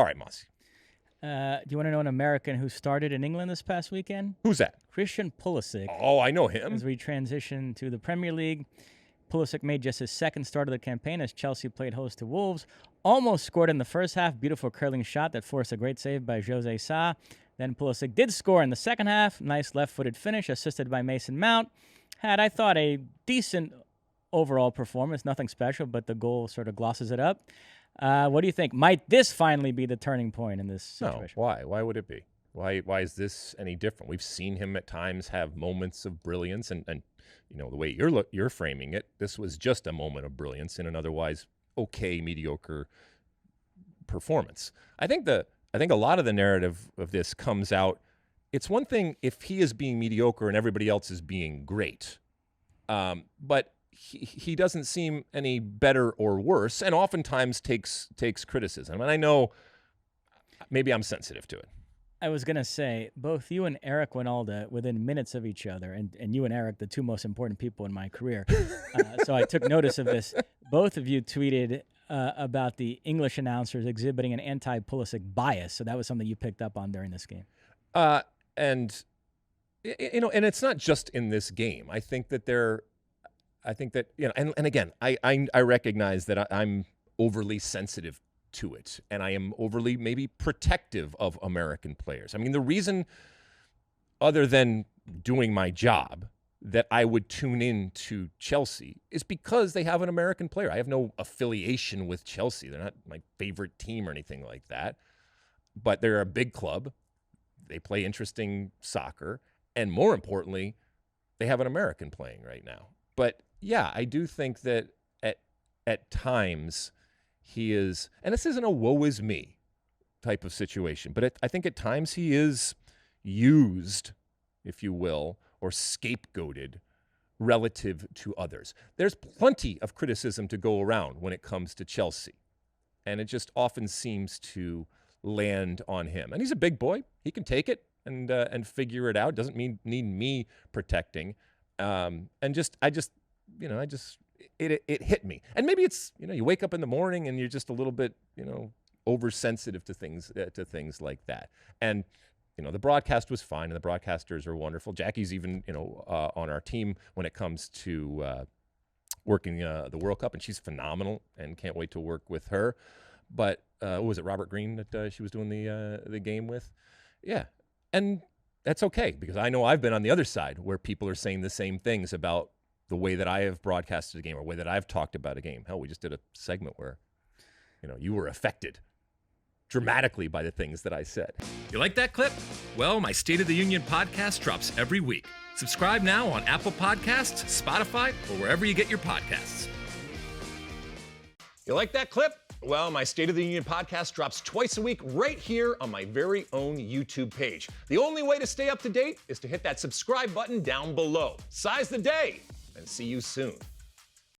All right, Mosse. Do you want to know an American who started in England this past weekend? Who's that? Christian Pulisic. Oh, I know him. As we transition to the Premier League, Pulisic made just his second start of the campaign as Chelsea played host to Wolves. Almost scored in the first half. Beautiful curling shot that forced a great save by Jose Sa. Then Pulisic did score in the second half. Nice left-footed finish assisted by Mason Mount. Had, I thought, a decent overall performance. Nothing special, but the goal sort of glosses it up. What do you think? Might this finally be the turning point in this situation? No, why? Why would it be? Why is this any different? We've seen him at times have moments of brilliance, and you know the way you're framing it, this was just a moment of brilliance in an otherwise okay, mediocre performance. I think a lot of the narrative of this comes out. It's one thing if he is being mediocre and everybody else is being great, but he doesn't seem any better or worse, and oftentimes takes criticism. And I know maybe I'm sensitive to it. I was going to say, both you and Eric Winalda, within minutes of each other, and you and Eric, the two most important people in my career, so I took notice of this. Both of you tweeted about the English announcers exhibiting an anti-Pulisic bias, so that was something you picked up on during this game. And it's not just in this game. I think that and again, I recognize that I'm overly sensitive to it, and I am overly maybe protective of American players. I mean, the reason, other than doing my job, that I would tune in to Chelsea is because they have an American player. I have no affiliation with Chelsea. They're not my favorite team or anything like that, but they're a big club. They play interesting soccer, and more importantly, they have an American playing right now. But yeah, I do think that at times he is, and this isn't a woe is me type of situation, but I think at times he is used, if you will, or scapegoated relative to others. There's plenty of criticism to go around when it comes to Chelsea, and it just often seems to land on him. And he's a big boy; he can take it and figure it out. Doesn't need me protecting. It hit me. And maybe it's, you wake up in the morning and you're just a little bit, oversensitive to things like that. And, the broadcast was fine, and the broadcasters are wonderful. Jackie's even, on our team when it comes to working the World Cup, and she's phenomenal and can't wait to work with her. But what was it, Robert Green that she was doing the game with? Yeah. And that's okay, because I know I've been on the other side where people are saying the same things about the way that I have broadcasted a game or the way that I've talked about a game. Hell, we just did a segment where, you were affected dramatically by the things that I said. You like that clip? Well, my State of the Union podcast drops every week. Subscribe now on Apple Podcasts, Spotify, or wherever you get your podcasts. You like that clip? Well, my State of the Union podcast drops twice a week right here on my very own YouTube page. The only way to stay up to date is to hit that subscribe button down below. Size the day, and see you soon.